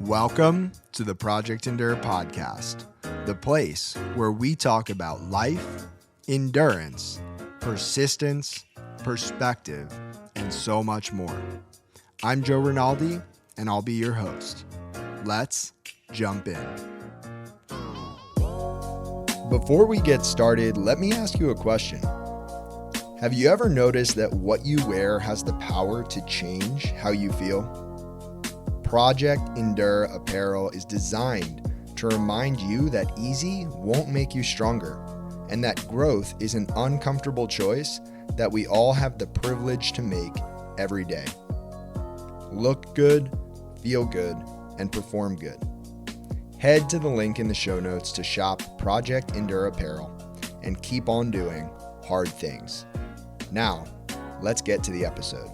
Welcome to the Project Endure podcast, the place where we talk about life, endurance, persistence, perspective, and so much more. I'm Joe Rinaldi, and I'll be your host. Let's jump in. Before we get started, let me ask you a question. Have you ever noticed that what you wear has the power to change how you feel? Project Endure apparel is designed to remind you that easy won't make you stronger, and that growth is an uncomfortable choice that we all have the privilege to make every day. Look good, feel good, and perform good. Head to the link in the show notes to shop Project Endure apparel and keep on doing hard things. Now, let's get to the episode.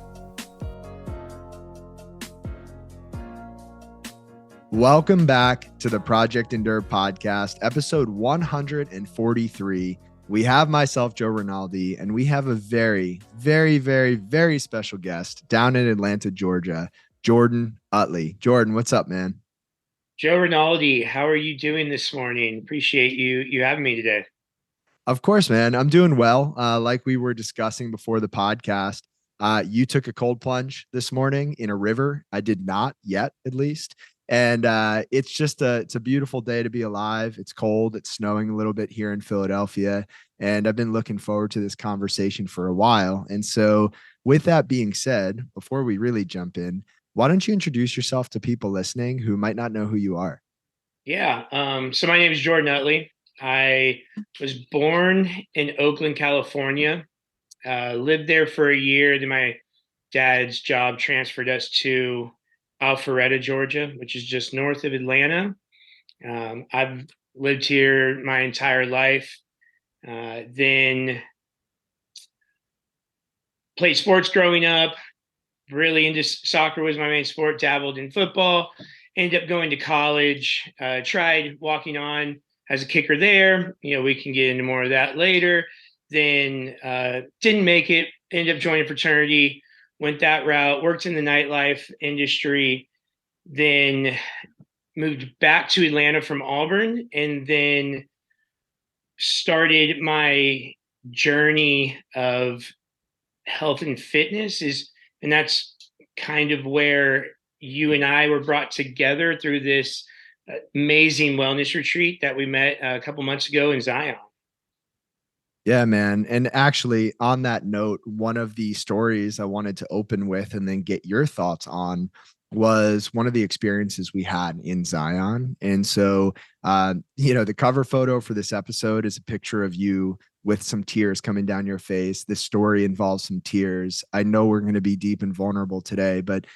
Welcome back to the Project Endure podcast, episode 143. We have myself, Joe Rinaldi, and we have a very, very, very, very special guest down in Atlanta, Georgia, Jordan Utley. Jordan, what's up, man? Joe Rinaldi, how are you doing this morning? Appreciate you having me today. Of course, man. I'm doing well. Like we were discussing before the podcast, you took a cold plunge this morning in a river. I did not yet, at least. And it's a beautiful day to be alive. It's cold. It's snowing a little bit here in Philadelphia. And I've been looking forward to this conversation for a while. And so with that being said, before we really jump in, why don't you introduce yourself to people listening who might not know who you are? So my name is Jordan Utley. I was born in Oakland, California. Lived there for a year. Then my dad's job transferred us to Alpharetta, Georgia, which is just north of Atlanta. I've lived here my entire life. Then played sports growing up. Really into soccer was my main sport. Dabbled in football. Ended up going to college. Tried walking on as a kicker there. We can get into more of that later. Then didn't make it. Ended up joining fraternity. Went that route, worked in the nightlife industry, then moved back to Atlanta from Auburn, and then started my journey of health and fitness. And that's kind of where you and I were brought together through this amazing wellness retreat that we met a couple months ago in Zion. Yeah, man. And actually, on that note, one of the stories I wanted to open with and then get your thoughts on was one of the experiences we had in Zion. And so, the cover photo for this episode is a picture of you with some tears coming down your face. This story involves some tears. I know we're going to be deep and vulnerable today, but,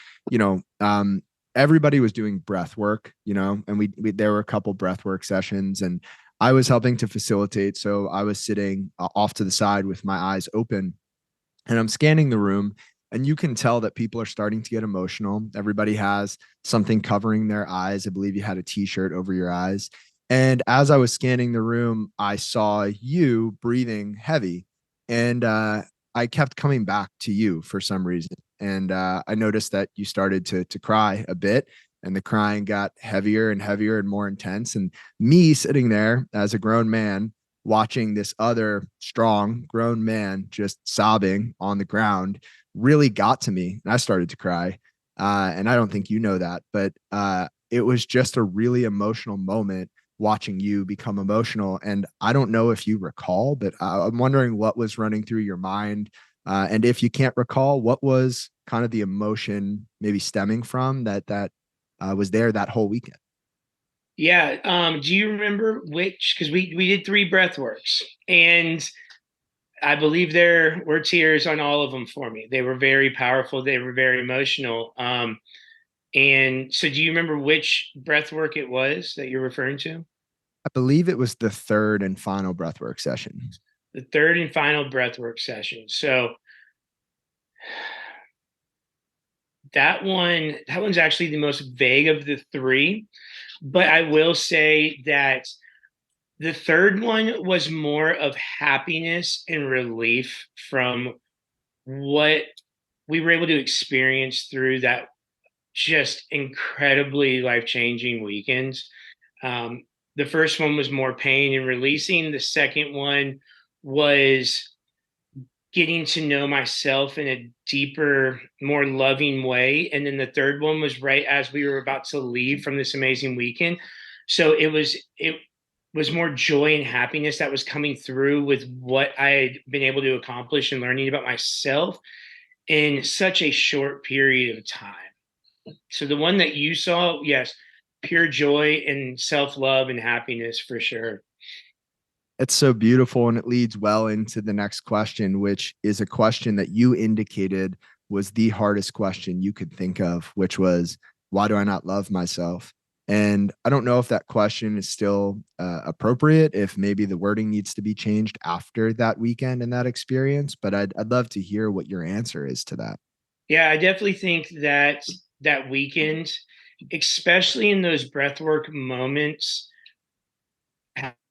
everybody was doing breath work, and we there were a couple breath work sessions, and I was helping to facilitate. So I was sitting off to the side with my eyes open, and I'm scanning the room, and you can tell that people are starting to get emotional. Everybody has something covering their eyes. I believe you had a t-shirt over your eyes. And as I was scanning the room, I saw you breathing heavy, and I kept coming back to you for some reason. And I noticed that you started to cry a bit, and the crying got heavier and heavier and more intense. And me sitting there as a grown man watching this other strong grown man just sobbing on the ground really got to me. And I started to cry. And I don't think you know that, but it was just a really emotional moment watching you become emotional. And I don't know if you recall, but I'm wondering what was running through your mind. And if you can't recall, what was kind of the emotion maybe stemming from that was there that whole weekend? Yeah. Do you remember which? Because we did 3 breath works, and I believe there were tears on all of them for me. They were very powerful. They were very emotional. And so, do you remember which breath work it was that you're referring to? I believe it was the third and final breathwork session. The third and final breath work session. So that one's actually the most vague of the 3. But I will say that the third one was more of happiness and relief from what we were able to experience through that just incredibly life-changing weekends. Um, the first one was more pain and releasing. The second one was getting to know myself in a deeper, more loving way. And then the third one was right as we were about to leave from this amazing weekend. So it was more joy and happiness that was coming through with what I had been able to accomplish and learning about myself in such a short period of time. So the one that you saw, yes, pure joy and self-love and happiness for sure. It's so beautiful. And it leads well into the next question, which is a question that you indicated was the hardest question you could think of, which was, why do I not love myself? And I don't know if that question is still appropriate, if maybe the wording needs to be changed after that weekend and that experience, but I'd love to hear what your answer is to that. Yeah, I definitely think that that weekend, especially in those breathwork moments,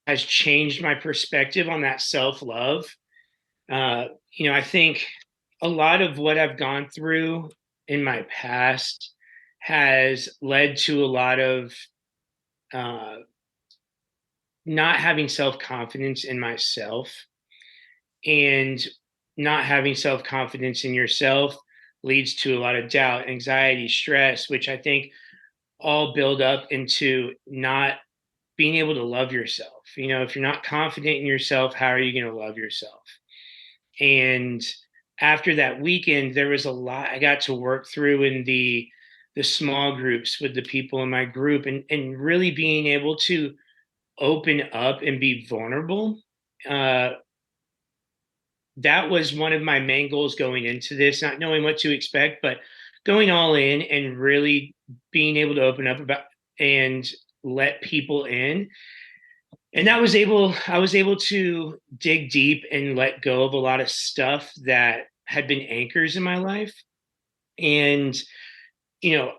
has changed my perspective on that self-love. I think a lot of what I've gone through in my past has led to a lot of uh, not having self-confidence in myself, and not having self-confidence in yourself leads to a lot of doubt, anxiety, stress, which I think all build up into not being able to love yourself. If you're not confident in yourself, how are you going to love yourself? And after that weekend, there was a lot I got to work through in the small groups with the people in my group, and really being able to open up and be vulnerable. Uh, that was one of my main goals going into this, not knowing what to expect, but going all in and really being able to open up about and let people in. And I was able to dig deep and let go of a lot of stuff that had been anchors in my life. And, you know,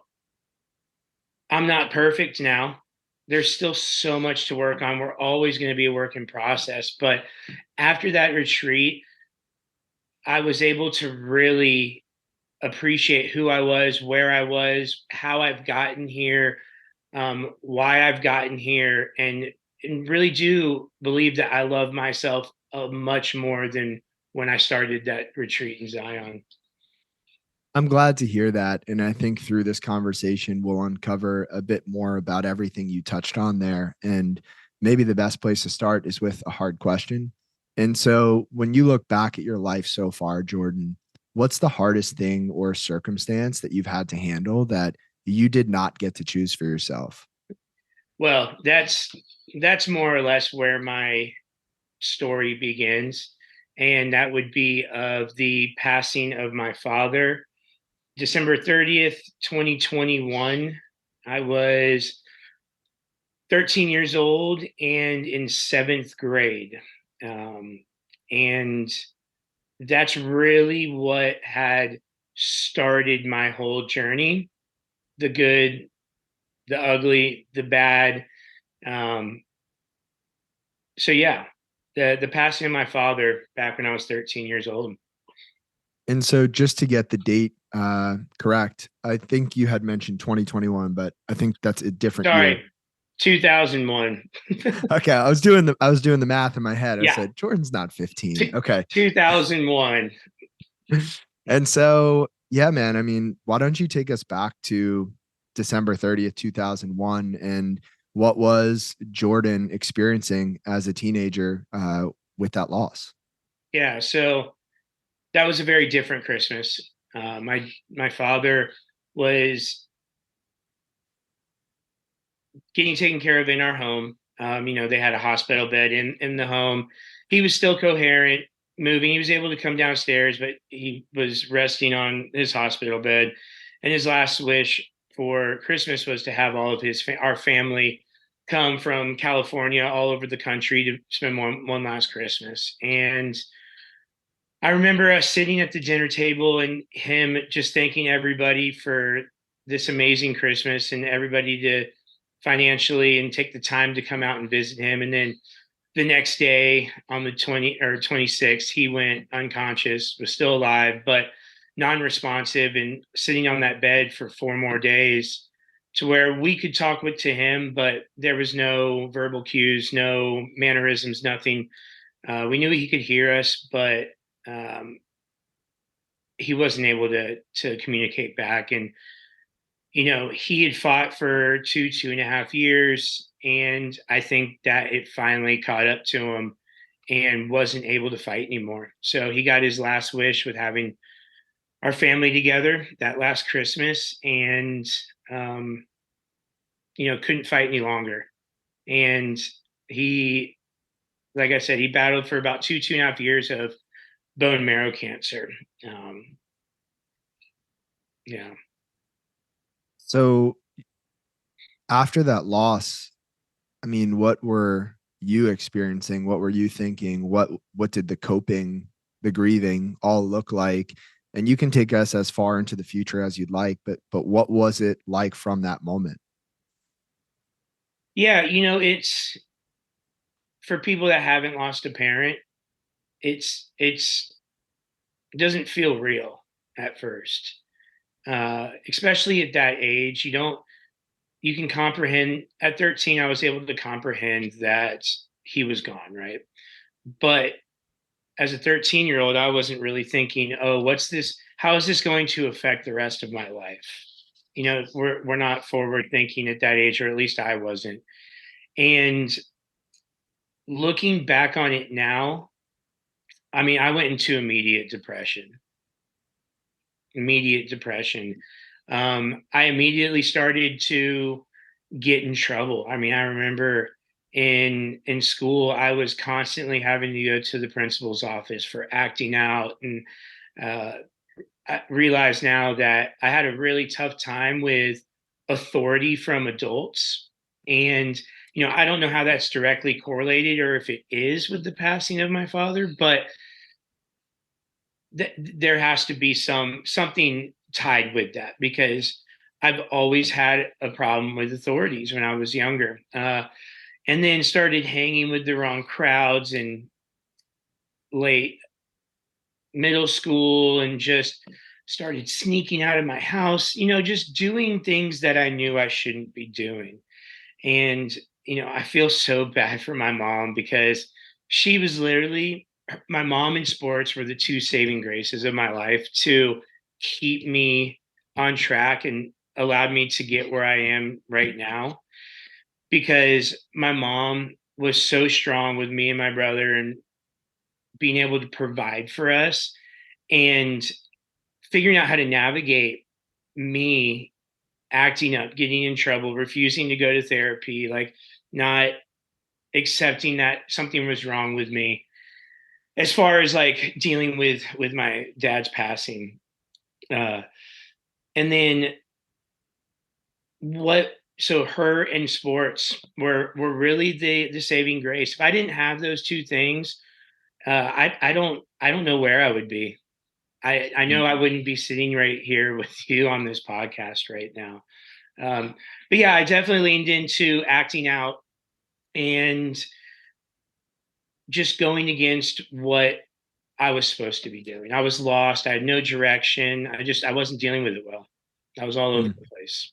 I'm not perfect now. There's still so much to work on. We're always going to be a work in process. But after that retreat, I was able to really appreciate who I was, where I was, how I've gotten here, why I've gotten here, and really do believe that I love myself much more than when I started that retreat in Zion. I'm glad to hear that. And I think through this conversation, we'll uncover a bit more about everything you touched on there. And maybe the best place to start is with a hard question. And so, when you look back at your life so far, Jordan, what's the hardest thing or circumstance that you've had to handle that you did not get to choose for yourself? Well, that's more or less where my story begins, and that would be of the passing of my father, December 30th, 2021. I was 13 years old and in seventh grade. Um, and that's really what had started my whole journey, the good, the ugly, the bad. Um, so, yeah, the passing of my father back when I was 13 years old. And so, just to get the date correct, I think you had mentioned 2021, but I think that's a different year. Sorry, 2001. Okay, I was doing the math in my head. I Yeah, said Jordan's not 15. Okay. 2001. And so, yeah, man, I mean, why don't you take us back to December 30th, 2001, and what was Jordan experiencing as a teenager with that loss? Yeah, so that was a very different Christmas. My father was getting taken care of in our home. They had a hospital bed in the home. He was still coherent, moving. He was able to come downstairs, but he was resting on his hospital bed. And his last wish for Christmas was to have all of our family come from California all over the country to spend one last Christmas. And I remember us sitting at the dinner table and him just thanking everybody for this amazing Christmas and everybody to financially and take the time to come out and visit him. And then the next day on the 26th, he went unconscious, was still alive, but non-responsive and sitting on that bed for 4 more days, to where we could talk to him, but there was no verbal cues, no mannerisms, nothing. We knew he could hear us, but um, he wasn't able to communicate back. And he had fought for 2.5 years, and I think that it finally caught up to him and wasn't able to fight anymore. So he got his last wish with having our family together that last Christmas, and um, couldn't fight any longer. And he, like I said, he battled for about 2.5 years of bone marrow cancer. Um, yeah. So after that loss, I mean, what were you experiencing? What were you thinking? What did the grieving all look like? And you can take us as far into the future as you'd like, but what was it like from that moment? Yeah, it's for people that haven't lost a parent, it doesn't feel real at first. Especially at that age. You can comprehend. At 13, I was able to comprehend that he was gone, right? But as a 13-year-old, I wasn't really thinking, oh, what's this? How is this going to affect the rest of my life? We're not forward thinking at that age, or at least I wasn't. And looking back on it now, I mean, I went into immediate depression. Immediate depression. I immediately started to get in trouble. I mean, I remember in school, I was constantly having to go to the principal's office for acting out, and uh, I realize now that I had a really tough time with authority from adults. And I don't know how that's directly correlated, or if it is, with the passing of my father, but there has to be something tied with that, because I've always had a problem with authorities when I was younger, and then started hanging with the wrong crowds in late middle school, and just started sneaking out of my house, just doing things that I knew I shouldn't be doing. And I feel so bad for my mom, because she was literally, my mom and sports were the two saving graces of my life to keep me on track and allowed me to get where I am right now, because my mom was so strong with me and my brother, and being able to provide for us, and figuring out how to navigate me acting up, getting in trouble, refusing to go to therapy, like not accepting that something was wrong with me, as far as like dealing with my dad's passing. uh and then what so her and sports were really the saving grace. If I didn't have those two things, I don't know where I would be. I know I wouldn't be sitting right here with you on this podcast right now. But yeah, I definitely leaned into acting out and just going against what I was supposed to be doing. I was lost. I had no direction. I wasn't dealing with it well. I was all over Mm. the place.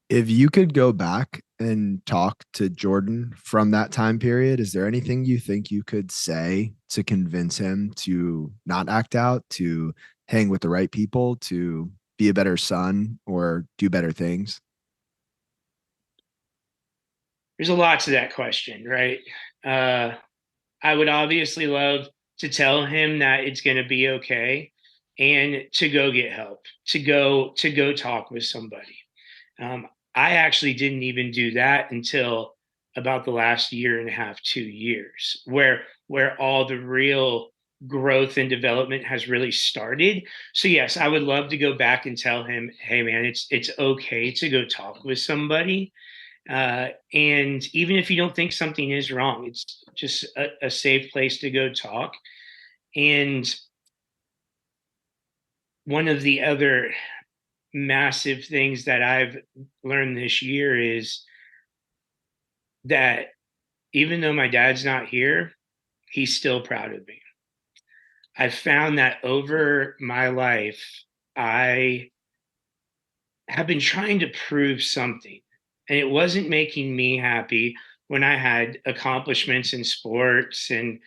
If you could go back and talk to Jordan from that time period, is there anything you think you could say to convince him to not act out, to hang with the right people, to be a better son or do better things? There's a lot to that question, right? Uh, I would obviously love to tell him that it's going to be okay, and to go get help, to go talk with somebody. Um, I actually didn't even do that until about the last year and a half, 2 years, where all the real growth and development has really started. So yes, I would love to go back and tell him, hey man, it's okay to go talk with somebody. And even if you don't think something is wrong, it's just a safe place to go talk. And one of the other massive things that I've learned this year is that even though my dad's not here, he's still proud of me. I found that over my life, I have been trying to prove something, and it wasn't making me happy when I had accomplishments in sports. And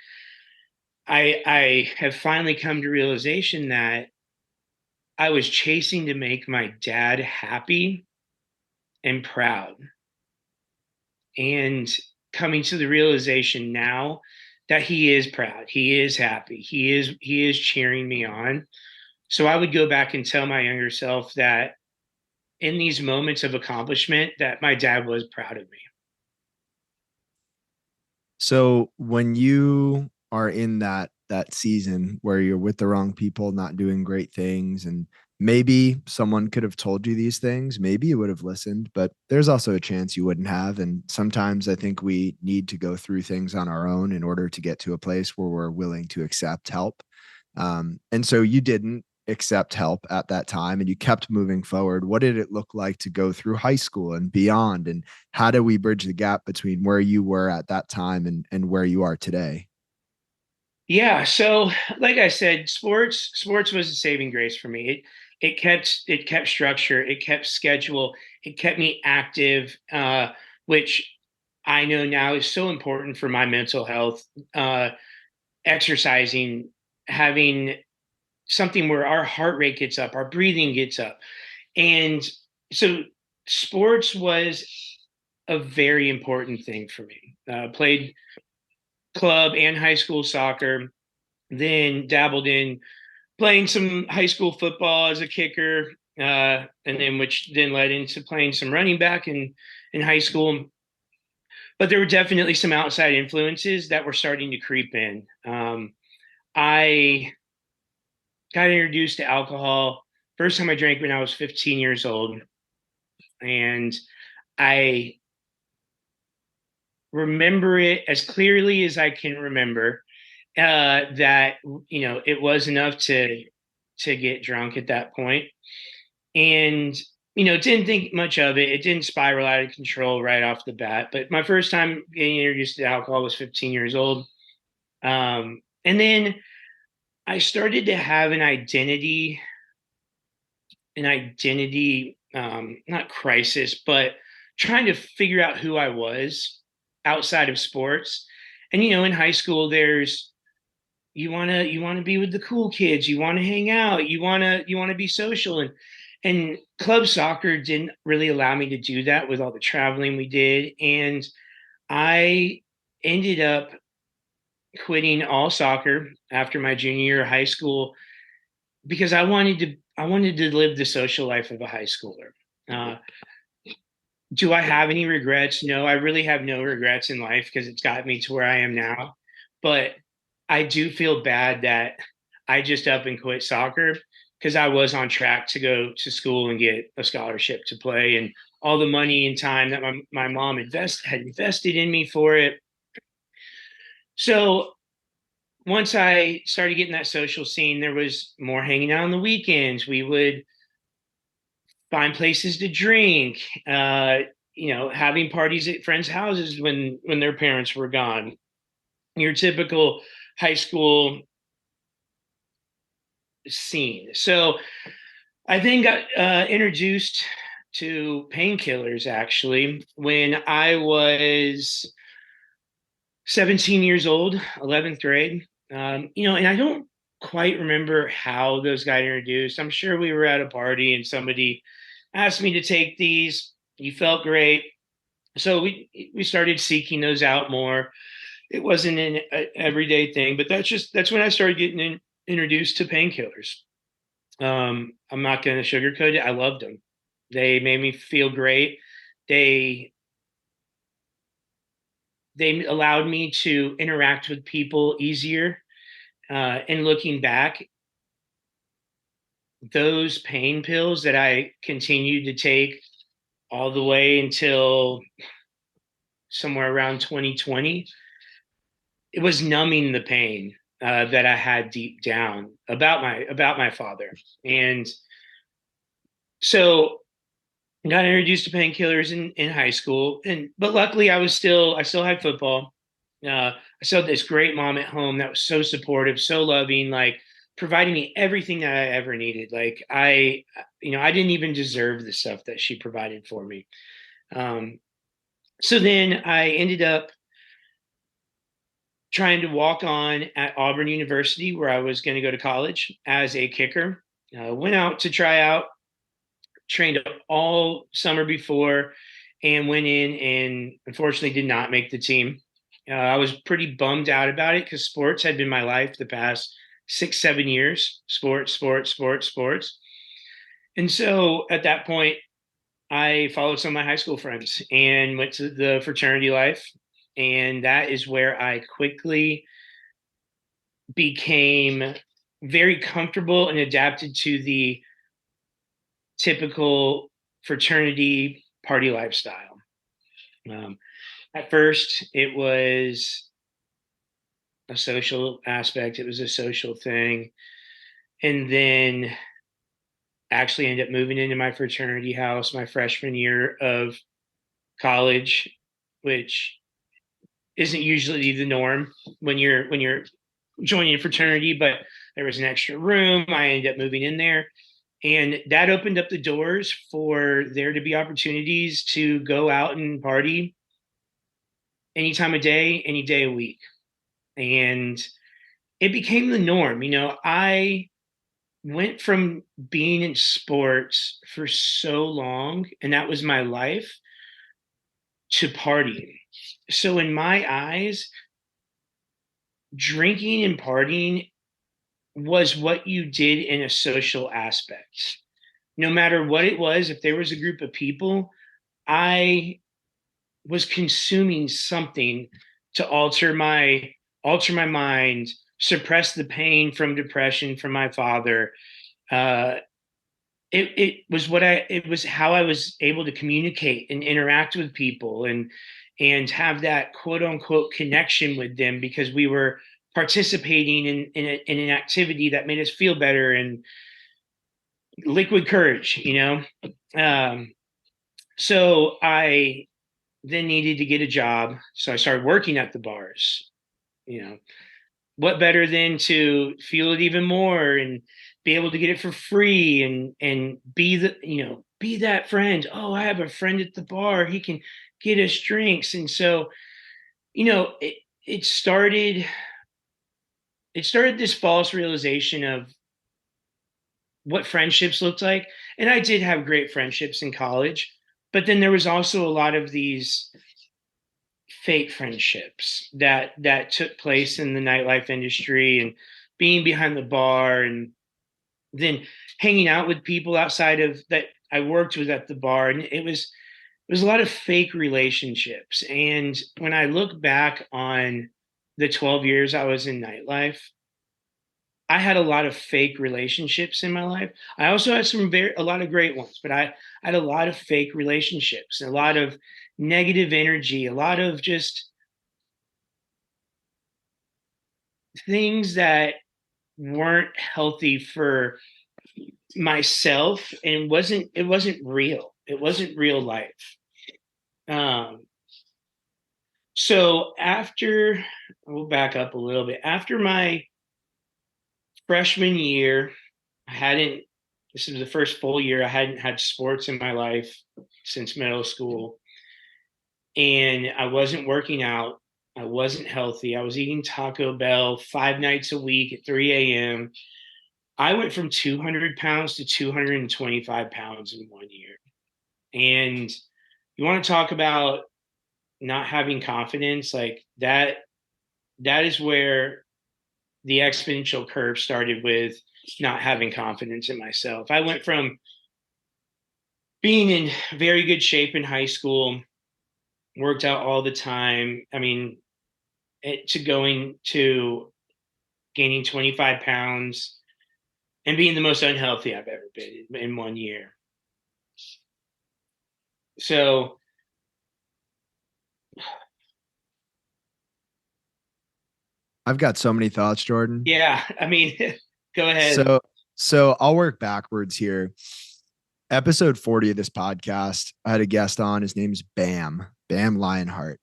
I have finally come to realization that I was chasing to make my dad happy and proud, and coming to the realization now that he is proud, he is happy, he is cheering me on. So I would go back and tell my younger self that in these moments of accomplishment that my dad was proud of me. So when you are in that season where you're with the wrong people, not doing great things, and maybe someone could have told you these things, maybe you would have listened, but there's also a chance you wouldn't have. And sometimes I think we need to go through things on our own in order to get to a place where we're willing to accept help. And so you didn't accept help at that time and you kept moving forward. What did it look like to go through high school and beyond? And how do we bridge the gap between where you were at that time and where you are today? Yeah, so like I said, sports was a saving grace for me. It kept structure, it kept schedule, it kept me active, which I know now is so important for my mental health. Exercising, having something where our heart rate gets up, our breathing gets up, and so sports was a very important thing for me. Played club and high school soccer, then dabbled in playing some high school football as a kicker, and then which then led into playing some running back in high school. But there were definitely some outside influences that were starting to creep in. I got introduced to alcohol. First time I drank when I was 15 years old, and I remember it as clearly as I can remember. That it was enough to get drunk at that point, and didn't think much of it. It didn't spiral out of control right off the bat. But my first time getting introduced to alcohol was 15 years old, and then I started to have an identity, not crisis, but trying to figure out who I was outside of sports. And in high school, there's you want to be with the cool kids, you want to hang out, you want to be social, and club soccer didn't really allow me to do that with all the traveling we did. And I ended up quitting all soccer after my junior year of high school because I wanted to live the social life of a high schooler. uh, do I have any regrets? No, I really have no regrets in life because it's got me to where I am now. But I do feel bad that I just up and quit soccer because I was on track to go to school and get a scholarship to play, and all the money and time that my mom had invested in me for it. So once I started getting that social scene, there was more hanging out on the weekends. We would find places to drink, having parties at friends' houses when their parents were gone. Your typical high school scene. So I then got introduced to painkillers actually when I was 17 years old, 11th grade. And I don't quite remember how those got introduced. I'm sure we were at a party and somebody asked me to take these. You felt great. So we started seeking those out more. It wasn't an everyday thing, but that's when I started getting introduced to painkillers. I'm not going to sugarcoat it. I loved them. They made me feel great. They they allowed me to interact with people easier. And looking back, those pain pills that I continued to take all the way until somewhere around 2020, it was numbing the pain that I had deep down about my father. And so got introduced to painkillers in high school, and but luckily I still had football. I saw this great mom at home that was so supportive, so loving, like providing me everything that I ever needed. Like I didn't even deserve the stuff that she provided for me. Um, so then I ended up trying to walk on at Auburn University, where I was going to go to college as a kicker. Went out to try out, trained all summer before, and went in and unfortunately did not make the team. I was pretty bummed out about it because sports had been my life the past 6, 7 years. Sports, sports, sports, sports. And so at that point, I followed some of my high school friends and went to the fraternity life. And that is where I quickly became very comfortable and adapted to the typical fraternity party lifestyle. Um, at first, it was a social aspect, it was a social thing. And then actually ended up moving into my fraternity house my freshman year of college, which isn't usually the norm when you're joining a fraternity, but there was an extra room. I ended up moving in there. And that opened up the doors for there to be opportunities to go out and party any time of day, any day a week. And it became the norm. I went from being in sports for so long, and that was my life, to partying. So, in my eyes, drinking and partying was what you did in a social aspect. No matter what it was, if there was a group of people, I was consuming something to alter my mind, suppress the pain from depression from my father. Uh, it was how I was able to communicate and interact with people and have that quote unquote connection with them because we were participating in an activity that made us feel better and liquid courage. Um, so I then needed to get a job. So I started working at the bars. You know, what better than to feel it even more and be able to get it for free and be that friend. Oh, I have a friend at the bar. He can get us drinks. And so, you know, it it started it started this false realization of what friendships looked like. And I did have great friendships in college, but then there was also a lot of these fake friendships that took place in the nightlife industry and being behind the bar and then hanging out with people outside of that I worked with at the bar. And it was a lot of fake relationships. And when I look back on the 12 years I was in nightlife, I had a lot of fake relationships in my life. I also had a lot of great ones, but I had a lot of fake relationships, a lot of negative energy, a lot of just things that weren't healthy for myself and it wasn't real. It wasn't real life. Um, so after we'll back up a little bit. After my freshman year, I hadn't this is the first full year I hadn't had sports in my life since middle school. And I wasn't working out. I wasn't healthy. I was eating Taco Bell 5 nights a week at 3 a.m. I went from 200 pounds to 225 pounds in 1 year. And you want to talk about not having confidence, like that is where the exponential curve started with not having confidence in myself. I went from being in very good shape in high school, worked out all the time. I mean, to going to gaining 25 pounds and being the most unhealthy I've ever been in 1 year. So, I've got so many thoughts, Jordan. yeah, I mean, go ahead. So I'll work backwards here. Episode 40 of this podcast, I had a guest on. His name's Bam Lionheart.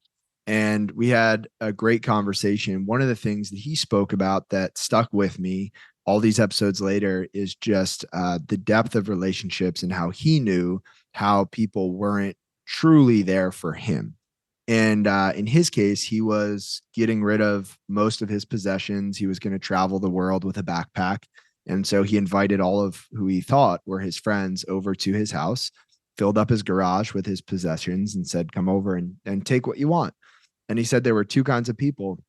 And we had a great conversation. One of the things that he spoke about that stuck with me all these episodes later is just the depth of relationships and how he knew how people weren't truly there for him. And in his case, he was getting rid of most of his possessions. He was going to travel the world with a backpack. And so he invited all of who he thought were his friends over to his house, filled up his garage with his possessions, and said, "Come over and take what you want." And he said there were two kinds of people.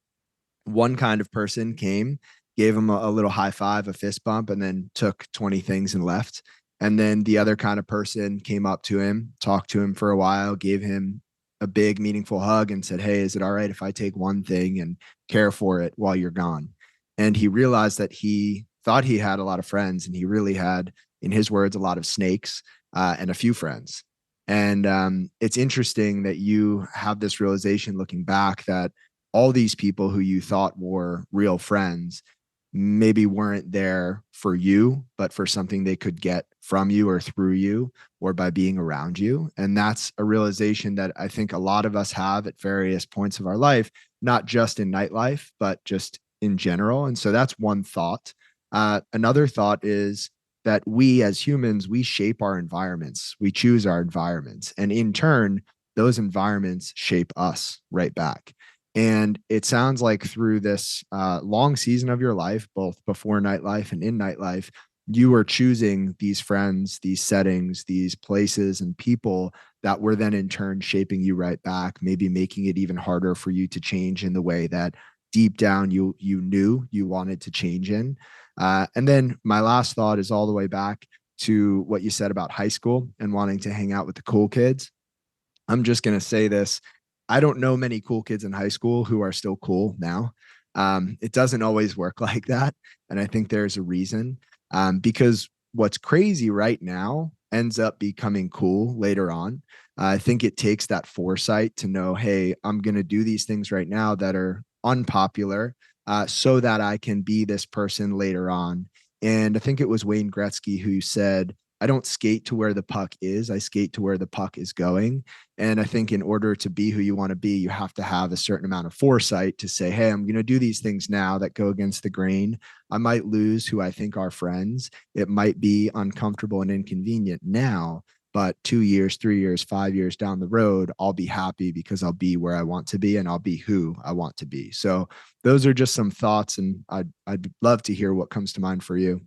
One kind of person came, gave him a little high five, a fist bump, and then took 20 things and left. And then the other kind of person came up to him, talked to him for a while, gave him a big, meaningful hug, and said, "Hey, is it all right if I take one thing and care for it while you're gone?" And he realized that he thought he had a lot of friends, and he really had, in his words, a lot of snakes and a few friends. And it's interesting that you have this realization looking back that all these people who you thought were real friends maybe weren't there for you, but for something they could get from you or through you or by being around you. And that's a realization that I think a lot of us have at various points of our life, not just in nightlife, but just in general. And so that's one thought. Another thought is that we as humans, we shape our environments, we choose our environments. And in turn, those environments shape us right back. And it sounds like through this long season of your life, both before nightlife and in nightlife, you are choosing these friends, these settings, these places, and people that were then in turn shaping you right back, maybe making it even harder for you to change in the way that deep down you knew you wanted to change in. And then my last thought is all the way back to what you said about high school and wanting to hang out with the cool kids. I'm just going to say this. I don't know many cool kids in high school who are still cool now. It doesn't always work like that. And I think there's a reason because what's crazy right now ends up becoming cool later on. I think it takes that foresight to know, hey, I'm going to do these things right now that are unpopular so that I can be this person later on. And I think it was Wayne Gretzky who said, I don't skate to where the puck is, I skate to where the puck is going. And I think in order to be who you want to be, you have to have a certain amount of foresight to say, hey, I'm going to do these things now that go against the grain. I might lose who I think are friends. It might be uncomfortable and inconvenient now, but 2 years, 3 years, 5 years down the road, I'll be happy because I'll be where I want to be and I'll be who I want to be. So those are just some thoughts, and I'd love to hear what comes to mind for you.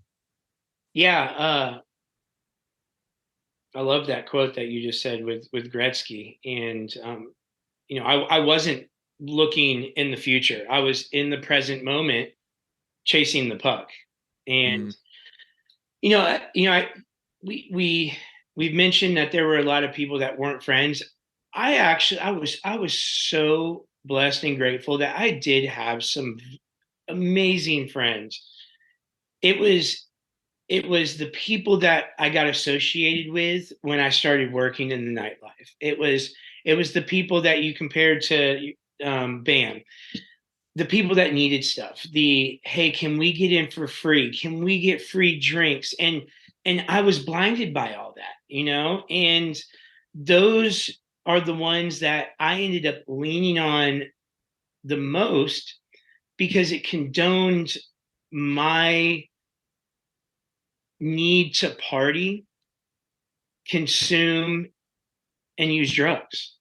Yeah, I love that quote that you just said with Gretzky. And I wasn't looking in the future. I was in the present moment chasing the puck. And Mm, we we've mentioned that there were a lot of people that weren't friends. I was so blessed and grateful that I did have some amazing friends. It was it was the people that I got associated with when I started working in the nightlife. It was the people that you compared to BAM, the people that needed stuff. The hey, can we get in for free? Can we get free drinks? And I was blinded by all that. And those are the ones that I ended up leaning on the most because it condoned my need to party, consume, and use drugs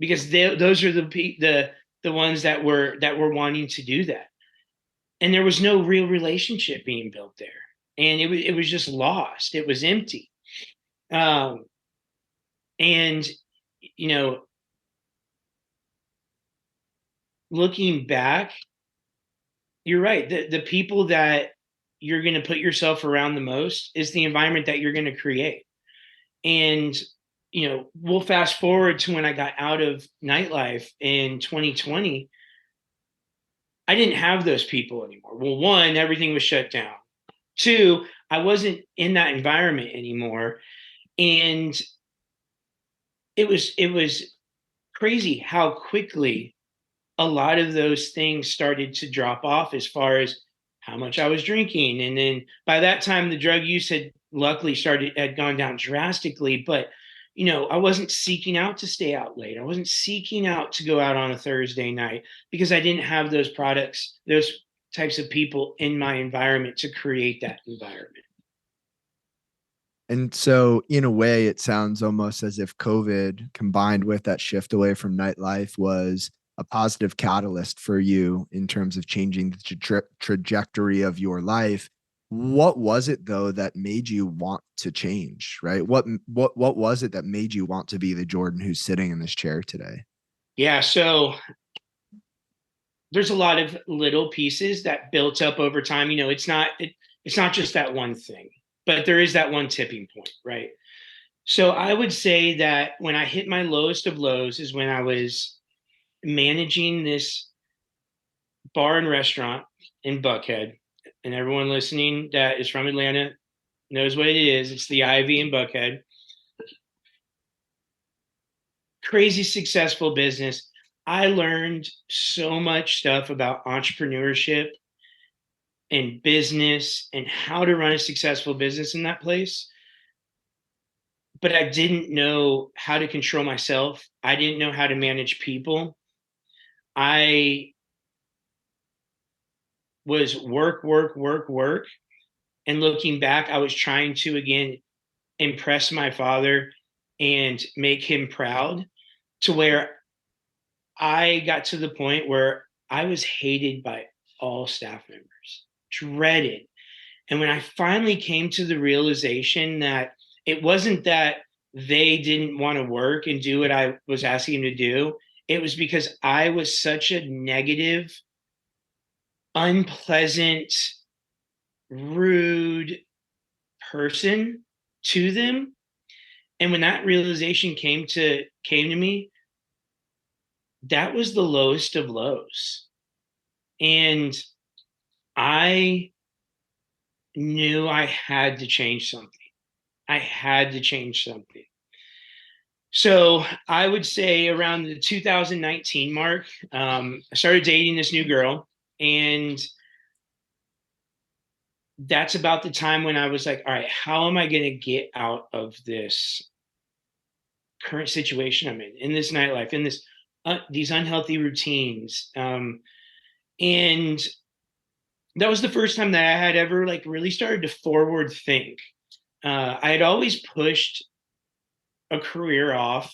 because those are the ones that were wanting to do that, and there was no real relationship being built there, and it was just lost. It was empty, um, and you know, looking back, you're right. The people that you're going to put yourself around the most is the environment that you're going to create. And we'll fast forward to when I got out of nightlife in 2020. I didn't have those people anymore. Well, one, everything was shut down. Two, I wasn't in that environment anymore. And it was crazy how quickly a lot of those things started to drop off as far as how much I was drinking. And then by that time the drug use had luckily had gone down drastically. But I wasn't seeking out to stay out late. I wasn't seeking out to go out on a Thursday night because I didn't have those products, those types of people in my environment to create that environment. And so, in a way, it sounds almost as if COVID combined with that shift away from nightlife was a positive catalyst for you in terms of changing the trajectory of your life. What was it though that made you want to change? Right? What was it that made you want to be the Jordan who's sitting in this chair today? Yeah. So there's a lot of little pieces that built up over time. It's not just that one thing, but there is that one tipping point, right? So I would say that when I hit my lowest of lows is when I was managing this bar and restaurant in Buckhead. And everyone listening that is from Atlanta knows what it is. It's the Ivy in Buckhead. Crazy successful business. I learned so much stuff about entrepreneurship and business and how to run a successful business in that place. But I didn't know how to control myself. I didn't know how to manage people. I was work, work, work, work. And looking back, I was trying to again impress my father and make him proud to where I got to the point where I was hated by all staff members, dreaded. And when I finally came to the realization that it wasn't that they didn't want to work and do what I was asking them to do, it was because I was such a negative, unpleasant, rude person to them. And when that realization came to me, that was the lowest of lows. And I knew I had to change something. I had to change something. So I would say around the 2019 mark, I started dating this new girl. And that's about the time when I was like, all right, how am I going to get out of this current situation I'm in this nightlife, in this these unhealthy routines? And that was the first time that I had ever like really started to forward think. I had always pushed a career off,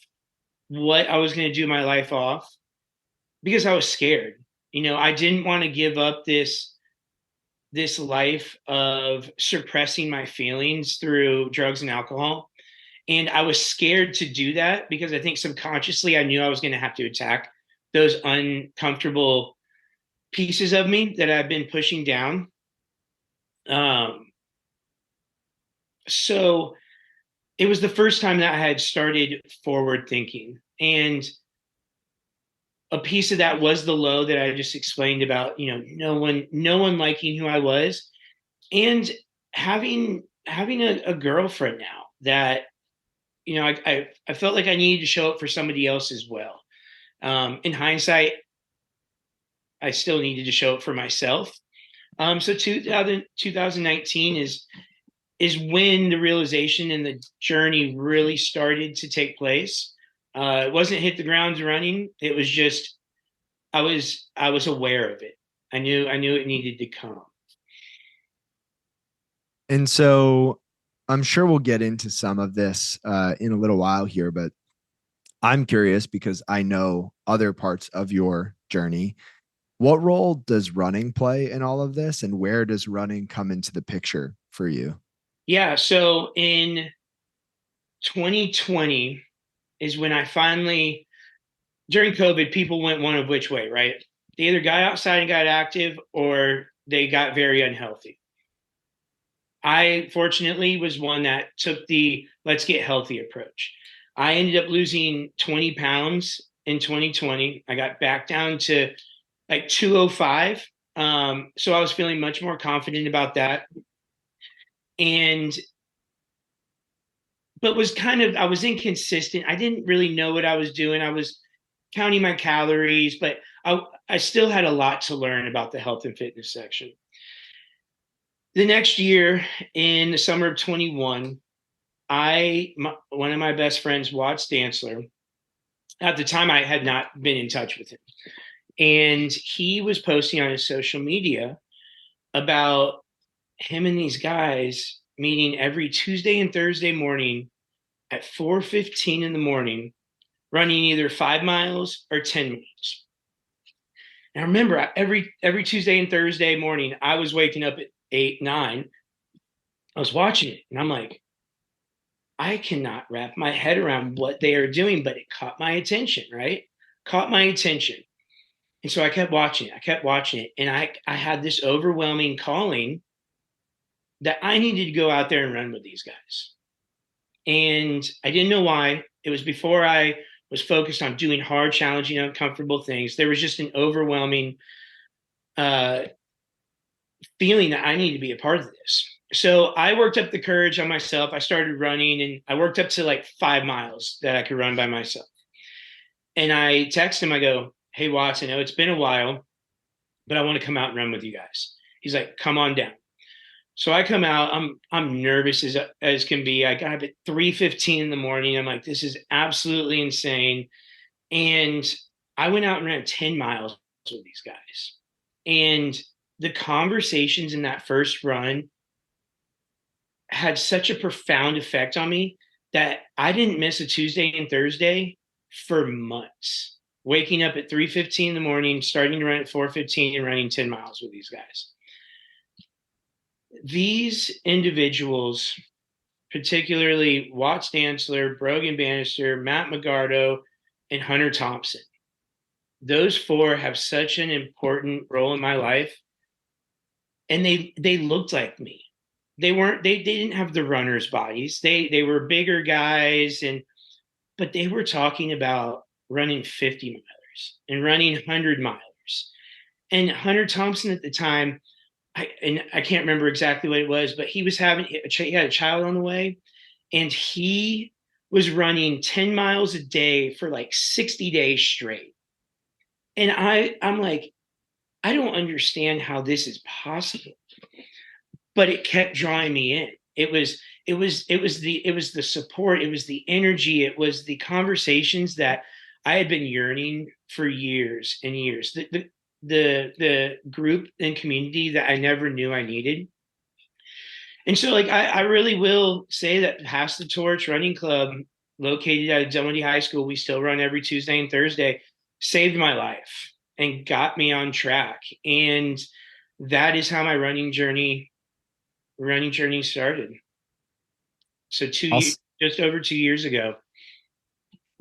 what I was going to do my life off, because I was scared. I didn't want to give up this life of suppressing my feelings through drugs and alcohol. And I was scared to do that because I think subconsciously I knew I was going to have to attack those uncomfortable pieces of me that I've been pushing down. Um, so it was the first time that I had started forward thinking. And a piece of that was the low that I just explained about, no one liking who I was, and having a girlfriend now that, I felt like I needed to show up for somebody else as well. In hindsight, I still needed to show up for myself. So 2019 is when the realization and the journey really started to take place. It wasn't hit the ground running. It was just I was aware of it. I knew it needed to come. And so I'm sure we'll get into some of this in a little while here, but I'm curious because I know other parts of your journey. What role does running play in all of this, and where does running come into the picture for you? Yeah. So in 2020 is when I finally, during COVID, people went one of which way, right? They either got outside and got active or they got very unhealthy. I fortunately was one that took the let's get healthy approach. I ended up losing 20 pounds in 2020. I got back down to like 205. So I was feeling much more confident about that. And, but I was inconsistent. I didn't really know what I was doing. I was counting my calories, but I still had a lot to learn about the health and fitness section. The next year, in the summer of 21, one of my best friends, Watts Dantzler, at the time I had not been in touch with him. And he was posting on his social media about him and these guys meeting every Tuesday and Thursday morning at 4:15 in the morning, running either 5 miles or 10 miles. And I remember every Tuesday and Thursday morning, I was waking up at 8, 9. I was watching it and I'm like, I cannot wrap my head around what they are doing, but it caught my attention, right? Caught my attention. And so I kept watching it. I kept watching it. And I had this overwhelming calling that I needed to go out there and run with these guys. And I didn't know why. It was before I was focused on doing hard, challenging, uncomfortable things. There was just an overwhelming uh, feeling that I need to be a part of this. So I worked up the courage on myself. I started running and I worked up to like 5 miles that I could run by myself. And I text him, I go, hey, Watts, I know it's been a while, but I want to come out and run with you guys. He's like, come on down. So I come out, I'm nervous as can be. I got up at 3:15 in the morning. I'm like, this is absolutely insane. And I went out and ran 10 miles with these guys. And the conversations in that first run had such a profound effect on me that I didn't miss a Tuesday and Thursday for months. Waking up at 3:15 in the morning, starting to run at 4:15 and running 10 miles with these guys. These individuals, particularly Watts Dantzler, Brogan Bannister, Matt McGardo, and Hunter Thompson, those four have such an important role in my life. And they looked like me. They didn't have the runner's bodies. They were bigger guys, but they were talking about running 50 milers and running 100 milers. And Hunter Thompson at the time, I can't remember exactly what it was, but he had a child on the way, and he was running 10 miles a day for like 60 days straight. And I'm like, I don't understand how this is possible, but it kept drawing me in. It was the support, it was the energy, it was the conversations that I had been yearning for years and years. The group and community that I never knew I needed. And so like I really will say that Pass the Torch Running Club, located at Dunwoody High School, we still run every Tuesday and Thursday, saved my life and got me on track. And that is how my running journey started. So I'll just over 2 years ago.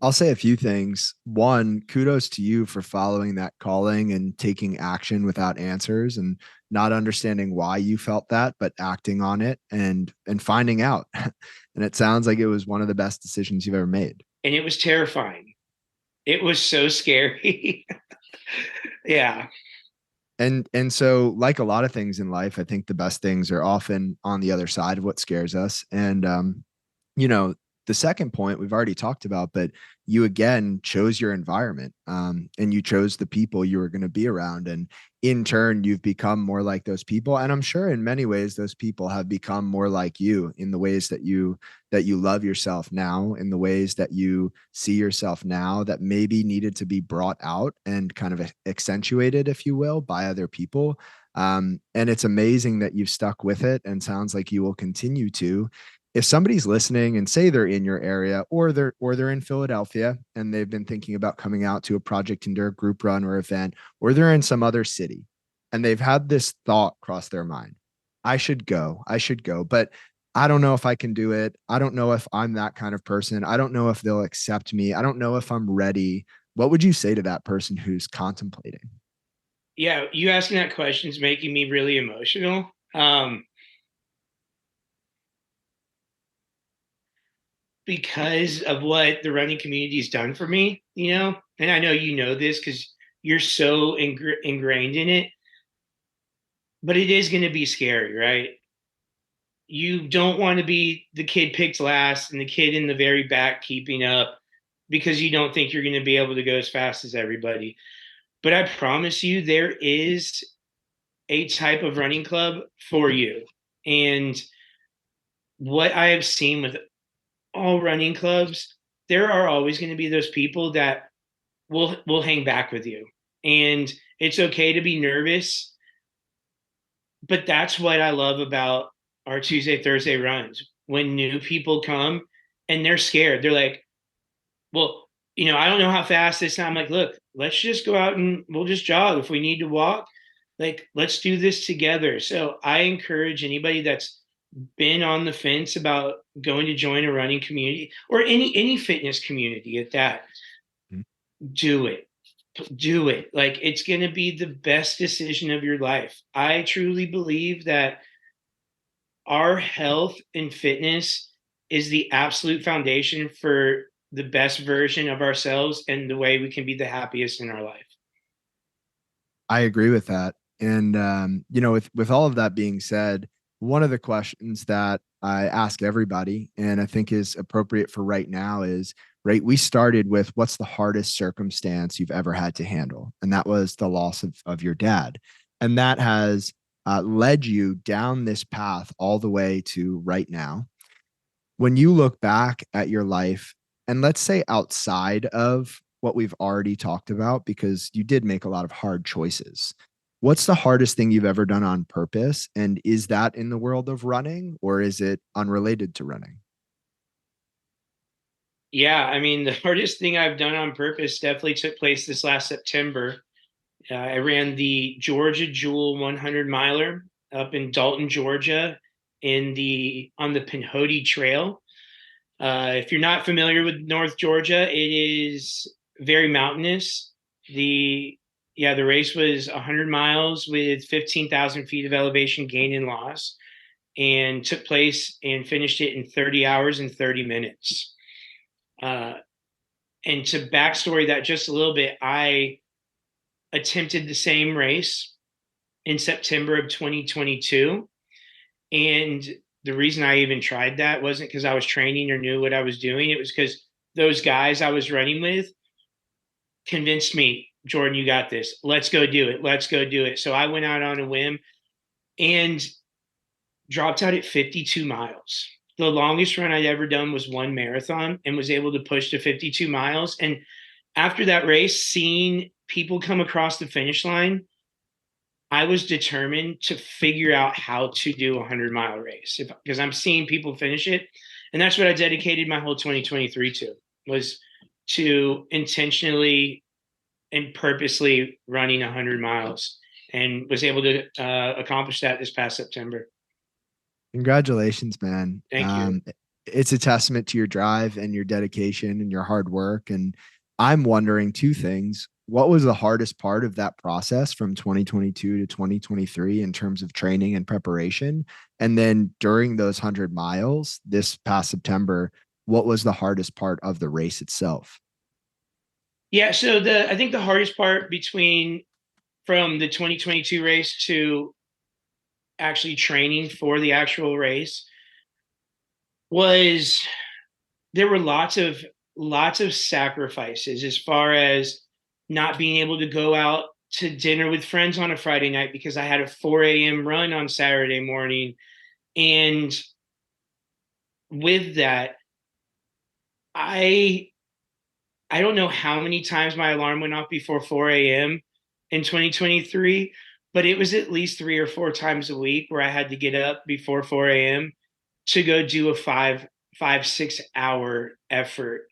I'll say a few things. One, kudos to you for following that calling and taking action without answers and not understanding why you felt that, but acting on it and finding out. And it sounds like it was one of the best decisions you've ever made. And it was terrifying. It was so scary. Yeah. And so like a lot of things in life, I think the best things are often on the other side of what scares us. And you know, the second point we've already talked about, but you again chose your environment, and you chose the people you were going to be around. And in turn, you've become more like those people. And I'm sure in many ways, those people have become more like you in the ways that you love yourself now, in the ways that you see yourself now that maybe needed to be brought out and kind of accentuated, if you will, by other people. And it's amazing that you've stuck with it and sounds like you will continue to. If somebody's listening and say they're in your area or they're in Philadelphia and they've been thinking about coming out to a Project Endure group run or event, or they're in some other city and they've had this thought cross their mind, I should go, but I don't know if I can do it. I don't know if I'm that kind of person. I don't know if they'll accept me. I don't know if I'm ready. What would you say to that person who's contemplating? Yeah, you asking that question is making me really emotional. Because of what the running community has done for me, and I know you know this because you're so ingrained in it, but it is going to be scary, right? You don't want to be the kid picked last and the kid in the very back keeping up because you don't think you're going to be able to go as fast as everybody. But I promise you, there is a type of running club for you. And what I have seen with all running clubs, there are always going to be those people that will hang back with you. And it's okay to be nervous, but that's what I love about our Tuesday, Thursday runs. When new people come and they're scared, they're like, well, I don't know how fast this time. I'm like, look, let's just go out and we'll just jog. If we need to walk, like, let's do this together. So I encourage anybody that's been on the fence about going to join a running community or any fitness community at that, Mhm. do it. Do it. Like, it's going to be the best decision of your life. I truly believe that our health and fitness is the absolute foundation for the best version of ourselves and the way we can be the happiest in our life. I agree with that. And with all of that being said, one of the questions that I ask everybody, and I think is appropriate for right now, is right. We started with what's the hardest circumstance you've ever had to handle, and that was the loss of your dad, and that has led you down this path all the way to right now. When you look back at your life, and let's say outside of what we've already talked about, because you did make a lot of hard choices, what's the hardest thing you've ever done on purpose? And is that in the world of running or is it unrelated to running? Yeah, I mean, the hardest thing I've done on purpose definitely took place this last September. I ran the Georgia Jewel 100 miler up in Dalton, Georgia, on the Pinhoti Trail. If you're not familiar with North Georgia, it is very mountainous. The race was 100 miles with 15,000 feet of elevation gain and loss, and took place and finished it in 30 hours and 30 minutes. Uh, and to backstory that just a little bit, I attempted the same race in September of 2022. And the reason I even tried that wasn't because I was training or knew what I was doing. It was because those guys I was running with convinced me, Jordan, you got this. Let's go do it. Let's go do it. So I went out on a whim and dropped out at 52 miles. The longest run I'd ever done was one marathon, and was able to push to 52 miles. And after that race, seeing people come across the finish line, I was determined to figure out how to do a 100-mile race because I'm seeing people finish it. And that's what I dedicated my whole 2023 to, was to intentionally and purposely running 100 miles, and was able to accomplish that this past September. Congratulations, man. Thank you. It's a testament to your drive and your dedication and your hard work. And I'm wondering two things. What was the hardest part of that process from 2022 to 2023 in terms of training and preparation? And then during those 100 miles this past September, what was the hardest part of the race itself? Yeah, so I think the hardest part between from the 2022 race to actually training for the actual race was there were lots of sacrifices, as far as not being able to go out to dinner with friends on a Friday night because I had a 4 a.m. run on Saturday morning. And with that, I I don't know how many times my alarm went off before 4 a.m. in 2023, but it was at least 3 or 4 times a week where I had to get up before 4 a.m. to go do a 6 hour effort,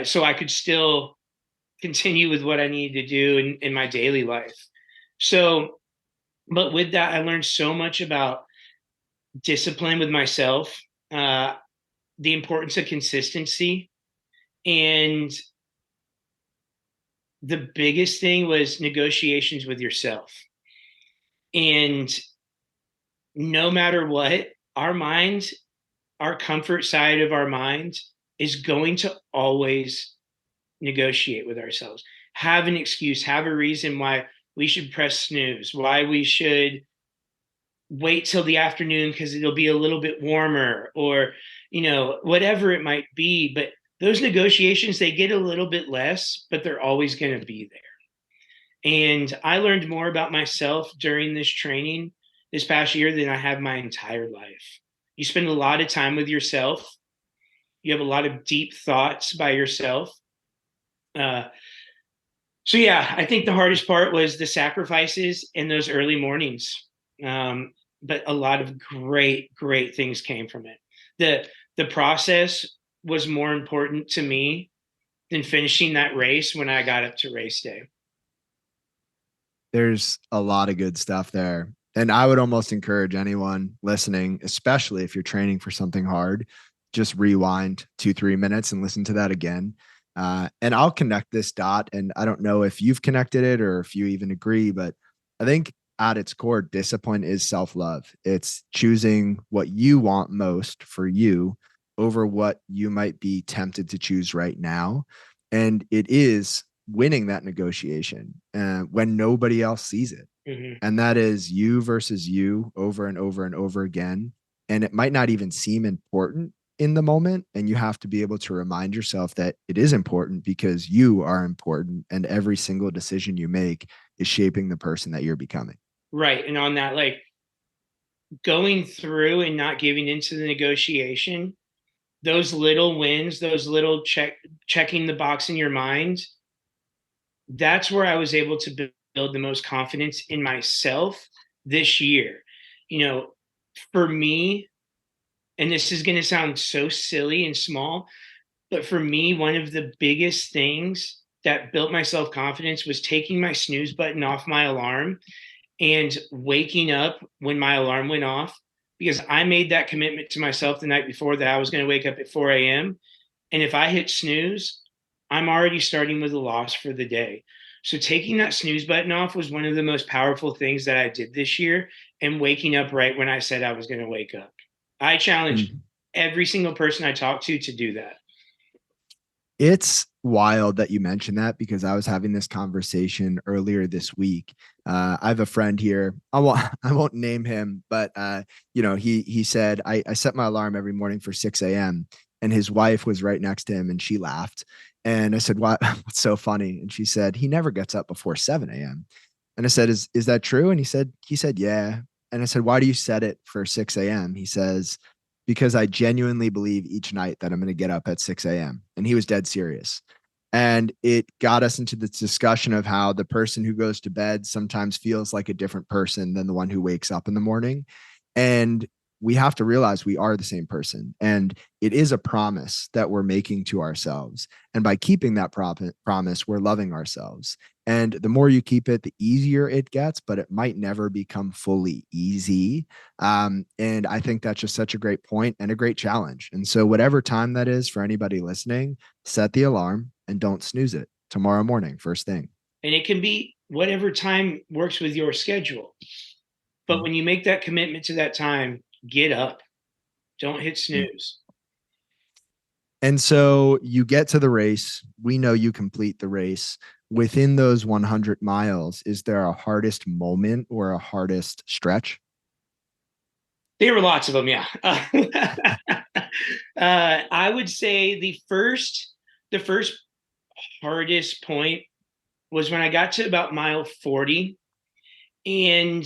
so I could still continue with what I needed to do in my daily life. So, but with that, I learned so much about discipline with myself, uh, the importance of consistency, and the biggest thing was negotiations with yourself. And no matter what, our mind, our comfort side of our mind is going to always negotiate with ourselves, have an excuse, have a reason why we should press snooze, why we should wait till the afternoon because it'll be a little bit warmer, or whatever it might be. But those negotiations, they get a little bit less, but they're always going to be there. And I learned more about myself during this training this past year than I have my entire life. You spend a lot of time with yourself. You have a lot of deep thoughts by yourself. Uh, so yeah, I think the hardest part was the sacrifices in those early mornings. But a lot of great things came from it. The process was more important to me than finishing that race when I got up to race day. There's a lot of good stuff there. And I would almost encourage anyone listening, especially if you're training for something hard, just rewind 2, 3 minutes and listen to that again. And I'll connect this dot. And I don't know if you've connected it or if you even agree, but I think at its core, discipline is self love. It's choosing what you want most for you over what you might be tempted to choose right now. And it is winning that negotiation when nobody else sees it. Mm-hmm. And that is you versus you over and over and over again. And it might not even seem important in the moment. And you have to be able to remind yourself that it is important because you are important. And every single decision you make is shaping the person that you're becoming. Right. And on that, like going through and not giving into the negotiation, those little wins, those little checking the box in your mind, that's where I was able to build the most confidence in myself this year. You know, for me, and this is going to sound so silly and small, but for me, one of the biggest things that built my self confidence was taking my snooze button off my alarm and waking up when my alarm went off, because I made that commitment to myself the night before that I was going to wake up at 4 a.m. And if I hit snooze, I'm already starting with a loss for the day. So taking that snooze button off was one of the most powerful things that I did this year, and waking up right when I said I was going to wake up. I challenge Mm. every single person I talk to do that. It's wild that you mentioned that because I was having this conversation earlier this week. I have a friend here. I won't name him, but he said I set my alarm every morning for 6 a.m. and his wife was right next to him and she laughed. And I said, "What? What's so funny?" And she said, "He never gets up before 7 a.m." And I said, "Is that true?" And he said, "Yeah." And I said, "Why do you set it for 6 a.m.?" He says, "Because I genuinely believe each night that I'm going to get up at 6 a.m." And he was dead serious. And it got us into this discussion of how the person who goes to bed sometimes feels like a different person than the one who wakes up in the morning. And we have to realize we are the same person. And it is a promise that we're making to ourselves. And by keeping that promise, we're loving ourselves. And the more you keep it, the easier it gets, but it might never become fully easy. And I think that's just such a great point and a great challenge. And so, whatever time that is for anybody listening, set the alarm and don't snooze it tomorrow morning, first thing. And it can be whatever time works with your schedule. But Mm. when you make that commitment to that time, get up. Don't hit Mm. snooze. And so you get to the race. We know you complete the race. Within those 100 miles, is there a hardest moment or a hardest stretch? There were lots of them, yeah. I would say the first hardest point was when I got to about mile 40, and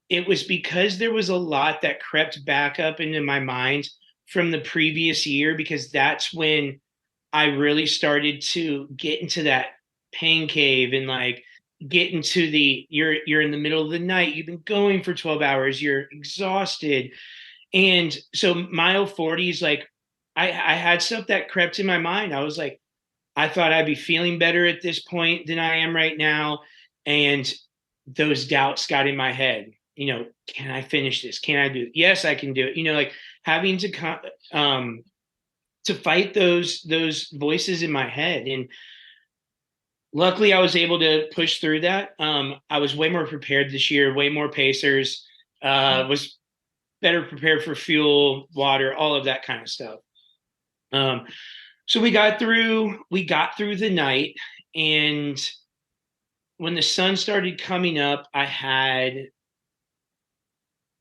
it was because there was a lot that crept back up into my mind from the previous year, because that's when I really started to get into that pain cave and like get into the you're in the middle of the night, you've been going for 12 hours, you're exhausted. And so mile 40 is like I had stuff that crept in my mind. I was like, I thought I'd be feeling better at this point than I am right now. And those doubts got in my head. Can I finish this? Can I do it? Yes, I can do it. Like having to fight those voices in my head. And luckily I was able to push through that. I was way more prepared this year, way more pacers, was better prepared for fuel, water, all of that kind of stuff. Um, so we got through the night, and when the sun started coming up, I had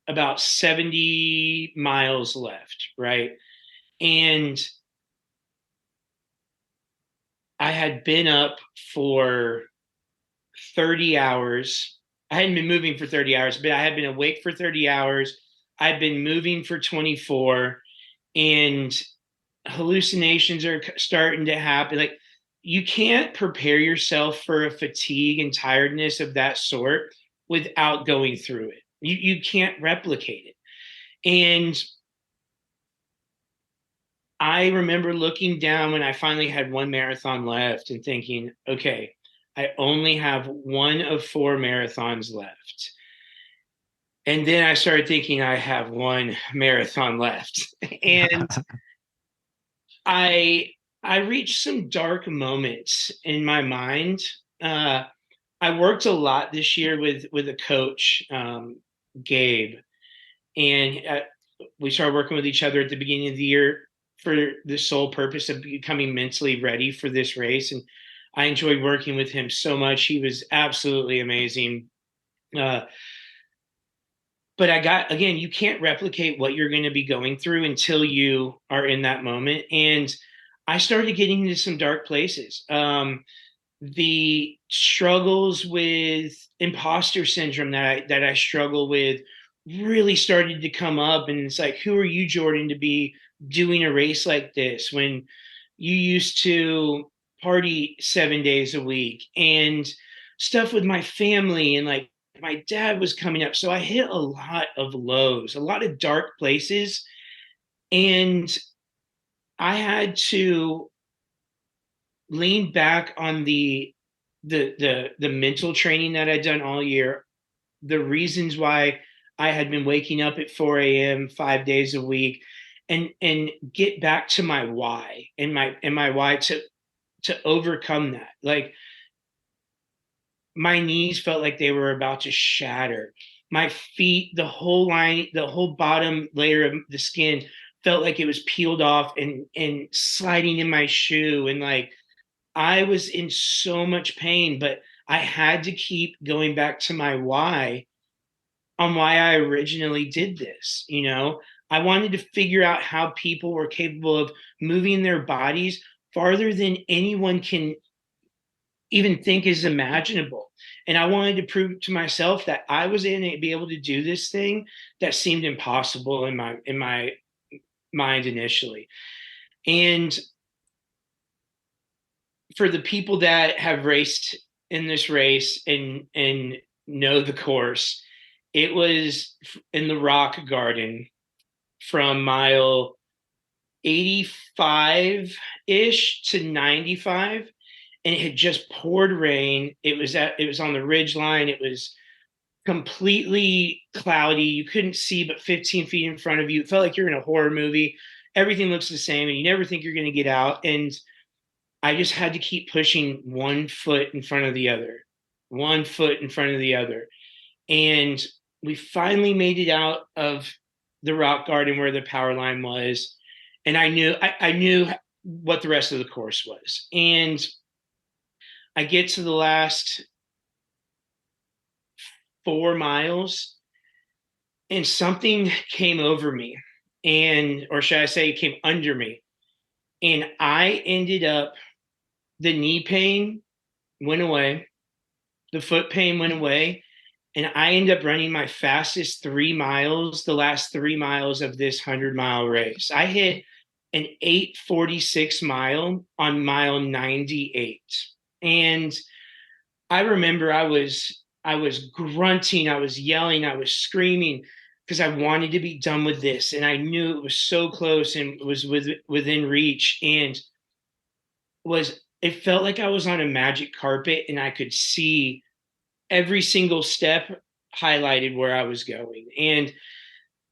about 70 miles left, right? And I had been up for 30 hours. I hadn't been moving for 30 hours, but I had been awake for 30 hours. I'd been moving for 24. And hallucinations are starting to happen. Like, you can't prepare yourself for a fatigue and tiredness of that sort without going through it. You can't replicate it. And I remember looking down when I finally had one marathon left and thinking, okay, I only have one of four marathons left. And then I started thinking I have one marathon left. And I I reached some dark moments in my mind. Uh, I worked a lot this year with a coach, Gabe, and we started working with each other at the beginning of the year for the sole purpose of becoming mentally ready for this race. And I enjoyed working with him so much. He was absolutely amazing. Uh, but I got, again, you can't replicate what you're going to be going through until you are in that moment. And I started getting into some dark places. The struggles with imposter syndrome that I struggle with really started to come up. And it's like, who are you, Jordan, to be doing a race like this when you used to party 7 days a week and stuff with my family, and like my dad was coming up. So I hit a lot of lows, a lot of dark places. And I had to lean back on the mental training that I'd done all year, the reasons why I had been waking up at 4 a.m. 5 days a week, and get back to my why, and my why to overcome that. Like, my knees felt like they were about to shatter. My feet, the whole bottom layer of the skin felt like it was peeled off and sliding in my shoe. And like, I was in so much pain, but I had to keep going back to my why on why I originally did this. I wanted to figure out how people were capable of moving their bodies farther than anyone can even think is imaginable. And I wanted to prove to myself that I was in it, be able to do this thing that seemed impossible in my mind initially. And for the people that have raced in this race and know the course, it was in the rock garden from mile 85 ish to 95, and it had just poured rain. It was on the ridge line. It was completely cloudy. You couldn't see but 15 feet in front of you. It felt like you're in a horror movie. Everything looks the same and you never think you're going to get out. And I just had to keep pushing one foot in front of the other, one foot in front of the other. And we finally made it out of the rock garden where the power line was. And I knew what the rest of the course was. And I get to the last 4 miles, and something came over me, and, or should I say, it came under me. And I ended up, the knee pain went away, the foot pain went away, and I ended up running my fastest 3 miles, the last 3 miles of this 100-mile race. I hit an 8:46 mile on mile 98. And I remember I was grunting, I was yelling, I was screaming because I wanted to be done with this, and I knew it was so close and it was within reach. And was it felt like I was on a magic carpet and I could see every single step highlighted where I was going. And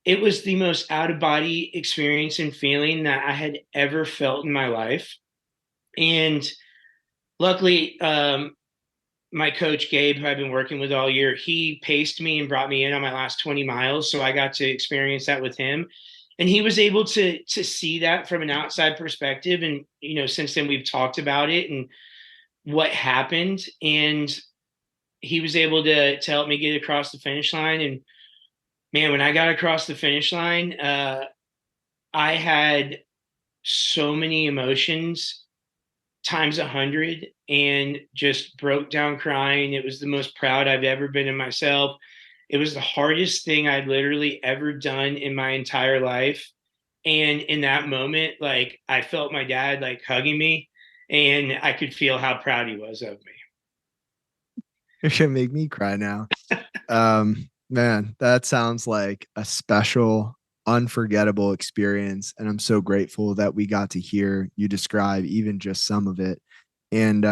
it was the most out of body experience and feeling that I had ever felt in my life. And luckily, my coach Gabe, who I've been working with all year, he paced me and brought me in on my last 20 miles, so I got to experience that with him. And he was able to see that from an outside perspective. And since then we've talked about it and what happened. And he was able to help me get across the finish line. And man, when I got across the finish line, I had so many emotions times 100, and just broke down crying. It was the most proud I've ever been in myself. It was the hardest thing I'd literally ever done in my entire life. And in that moment, like I felt my dad like hugging me, and I could feel how proud he was of me. You're gonna make me cry now. Man, that sounds like a special, unforgettable experience. And I'm so grateful that we got to hear you describe even just some of it. And,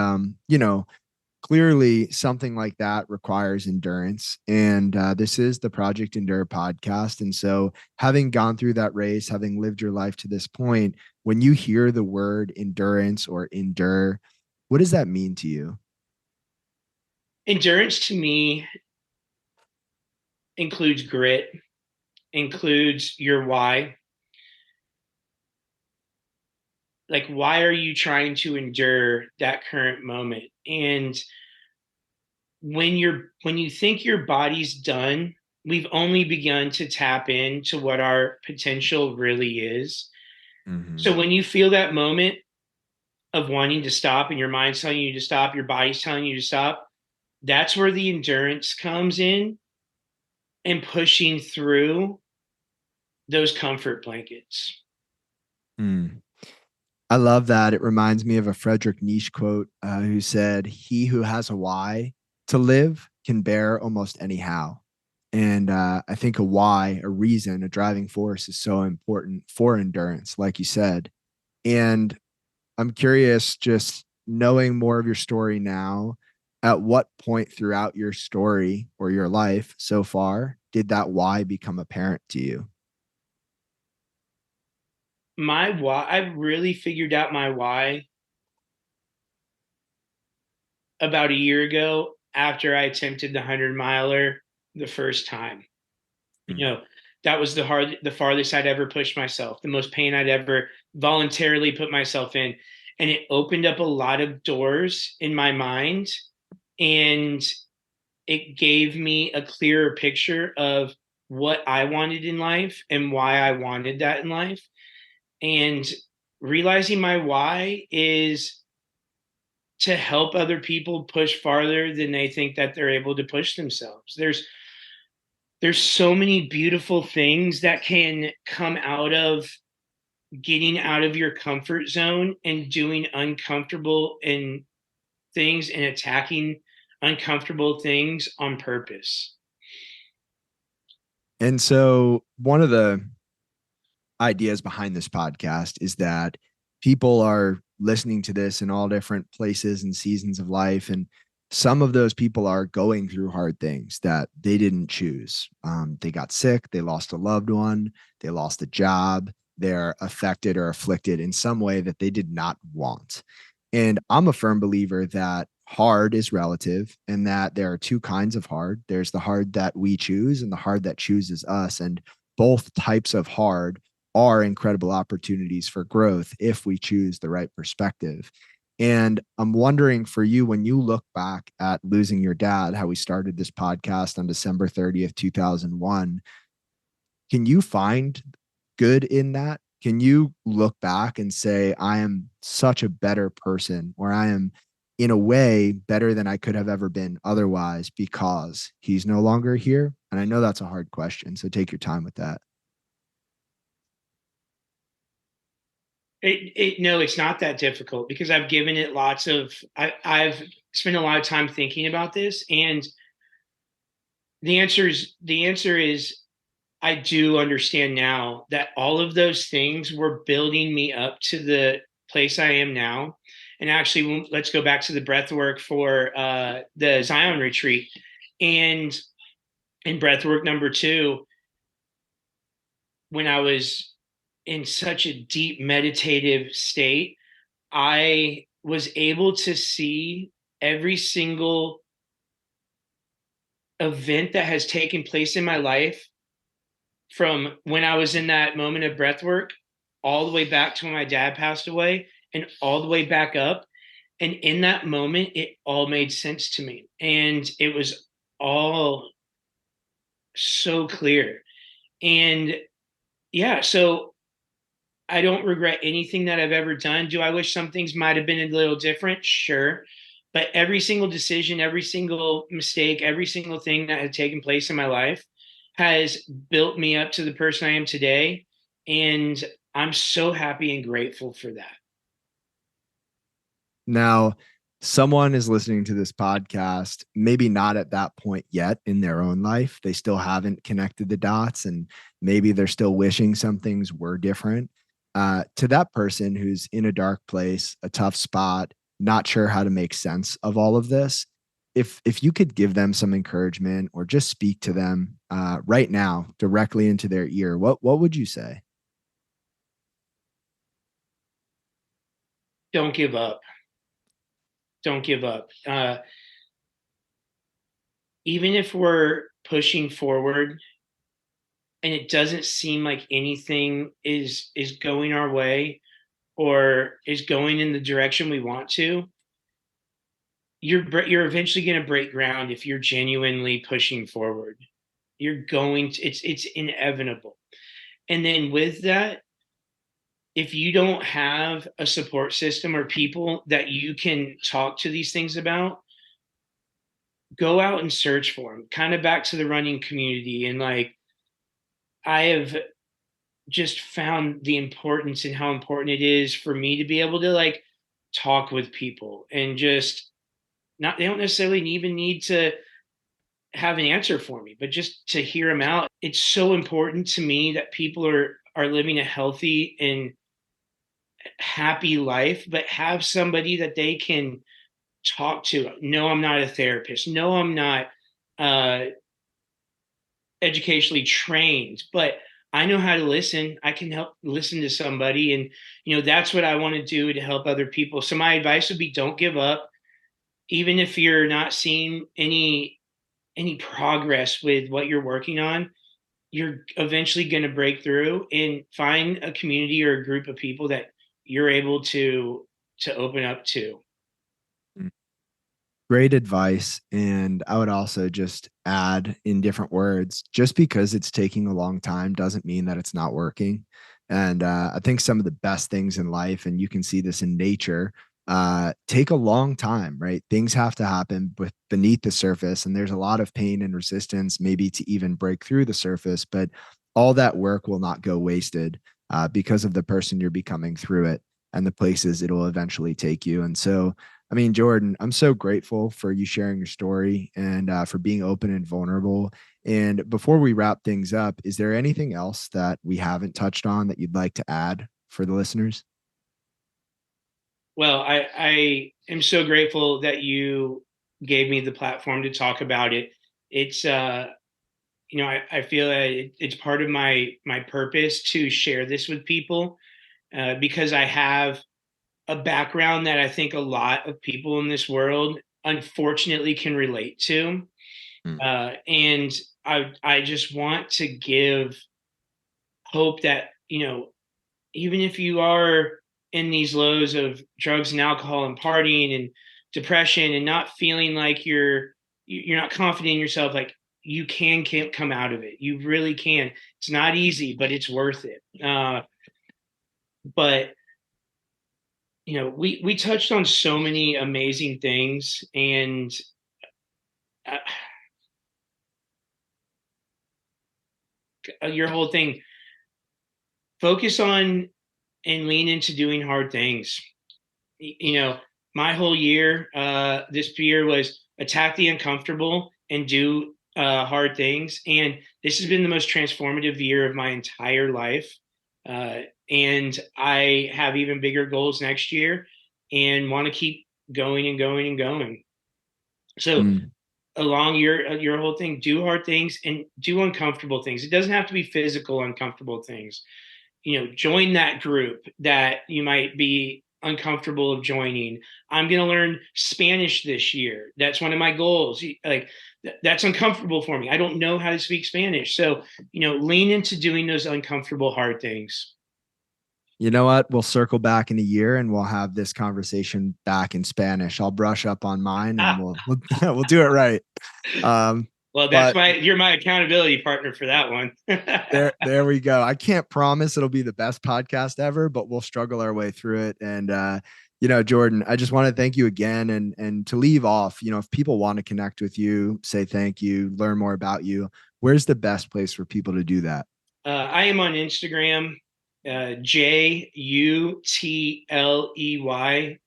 clearly something like that requires endurance. And this is the Project Endure podcast. And so, having gone through that race, having lived your life to this point, when you hear the word endurance or endure, what does that mean to you? Endurance to me includes grit, includes your why. Like, why are you trying to endure that current moment? And when you think your body's done, we've only begun to tap into what our potential really is. So Mm-hmm. when you feel that moment of wanting to stop and your mind's telling you to stop, your body's telling you to stop, that's where the endurance comes in and pushing through those comfort blankets. Mm. I love that. It reminds me of a Frederick Nietzsche quote who said, "He who has a why to live can bear almost anyhow." And I think a why, a reason, a driving force is so important for endurance, like you said. And I'm curious, just knowing more of your story now, at what point throughout your story or your life so far did that why become apparent to you? My why, I really figured out my why about a year ago after I attempted the 100 miler the first time. You Mm. know, that was the farthest I'd ever pushed myself, the most pain I'd ever voluntarily put myself in. And it opened up a lot of doors in my mind, and it gave me a clearer picture of what I wanted in life and why I wanted that in life. And realizing my why is to help other people push farther than they think that they're able to push themselves. There's so many beautiful things that can come out of getting out of your comfort zone and doing uncomfortable and things and attacking uncomfortable things on purpose. And so, one of the ideas behind this podcast is that people are listening to this in all different places and seasons of life. And some of those people are going through hard things that they didn't choose. They got sick, they lost a loved one, they lost a job, they're affected or afflicted in some way that they did not want. And I'm a firm believer that hard is relative and that there are two kinds of hard. There's the hard that we choose and the hard that chooses us. And both types of hard are incredible opportunities for growth if we choose the right perspective. And I'm wondering for you, when you look back at losing your dad, how we started this podcast on December 30th, 2001, can you find good in that? Can you look back and say, I am such a better person, or I am in a way better than I could have ever been otherwise because he's no longer here? And I know that's a hard question. So take your time with that. No, it's not that difficult because I've given it lots of. I've spent a lot of time thinking about this, and the answer is I do understand now that all of those things were building me up to the place I am now. And actually, let's go back to the breath work for the Zion retreat. And in breath work number two, when I was in such a deep meditative state, I was able to see every single event that has taken place in my life from when I was in that moment of breath work all the way back to when my dad passed away and all the way back up. And in that moment, it all made sense to me. And it was all so clear. And yeah, so I don't regret anything that I've ever done. Do I wish some things might have been a little different? Sure. But every single decision, every single mistake, every single thing that had taken place in my life has built me up to the person I am today. And I'm so happy and grateful for that. Now, someone is listening to this podcast, maybe not at that point yet in their own life. They still haven't connected the dots, and maybe they're still wishing some things were different. To that person who's in a dark place, a tough spot, not sure how to make sense of all of this, if you could give them some encouragement or just speak to them right now directly into their ear, what would you say? Don't give up. Don't give up. Even if we're pushing forward and it doesn't seem like anything is going our way or is going in the direction we want to, you're eventually going to break ground if you're genuinely pushing forward. You're going to, it's inevitable. And then with that, if you don't have a support system or people that you can talk to these things about, go out and search for them. Kind of back to the running community. And like, I have just found the importance and how important it is for me to be able to like talk with people and just not, they don't necessarily even need to have an answer for me, but just to hear them out. It's so important to me that people are living a healthy and happy life, but have somebody that they can talk to. No, I'm not a therapist. No, I'm not uh, educationally trained, but I know how to listen. I can help listen to somebody. And, that's what I want to do to help other people. So my advice would be don't give up. Even if you're not seeing any progress with what you're working on, you're eventually going to break through and find a community or a group of people that you're able to open up to. Great advice. And I would also just add in different words, just because it's taking a long time doesn't mean that it's not working. And I think some of the best things in life, and you can see this in nature, take a long time, right? Things have to happen beneath the surface. And there's a lot of pain and resistance, maybe to even break through the surface, but all that work will not go wasted because of the person you're becoming through it and the places it'll eventually take you. And so, I mean, Jordan, I'm so grateful for you sharing your story and for being open and vulnerable. And before we wrap things up, is there anything else that we haven't touched on that you'd like to add for the listeners? Well, I am so grateful that you gave me the platform to talk about it. It's I feel that it's part of my purpose to share this with people because I have a background that I think a lot of people in this world unfortunately can relate to. Mm. And I just want to give hope that, even if you are in these lows of drugs and alcohol and partying and depression and not feeling like you're not confident in yourself, like you can come out of it. You really can. It's not easy, but it's worth it. But we touched on so many amazing things, and your whole thing, focus on and lean into doing hard things. My whole year, this year was attack the uncomfortable and do hard things. And this has been the most transformative year of my entire life. Uh, and I have even bigger goals next year and want to keep going and going and going. So Mm. along your whole thing, do hard things and do uncomfortable things. It doesn't have to be physical uncomfortable things. Join that group that you might be uncomfortable of joining. I'm going to learn Spanish this year. That's one of my goals. Like that's uncomfortable for me. I don't know how to speak Spanish. So, lean into doing those uncomfortable hard things. You know what? We'll circle back in a year and we'll have this conversation back in Spanish. I'll brush up on mine and Ah, we'll do it right. Um, well, but you're my accountability partner for that one. there we go. I can't promise it'll be the best podcast ever, but we'll struggle our way through it. And Jordan, I just want to thank you again. And to leave off, if people want to connect with you, say thank you, learn more about you, where's the best place for people to do that? I am on Instagram Jutley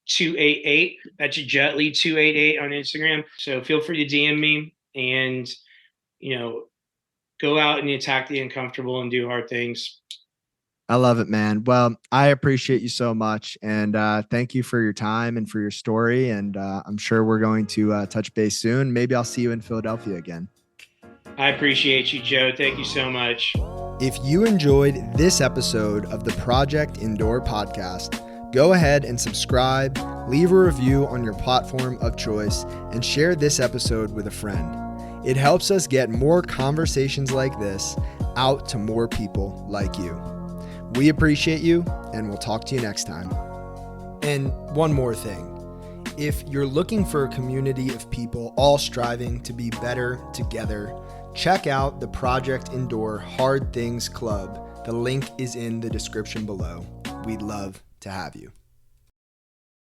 288. That's Jutley 288 on Instagram. So feel free to DM me and, you know, go out and attack the uncomfortable and do hard things. I love it, man. Well, I appreciate you so much. And thank you for your time and for your story. And I'm sure we're going to touch base soon. Maybe I'll see you in Philadelphia again. I appreciate you, Joe. Thank you so much. If you enjoyed this episode of the Project Indoor podcast, go ahead and subscribe, leave a review on your platform of choice, and share this episode with a friend. It helps us get more conversations like this out to more people like you. We appreciate you, and we'll talk to you next time. And one more thing. If you're looking for a community of people all striving to be better together, check out the Project Indoor Hard Things Club. The link is in the description below. We'd love to have you.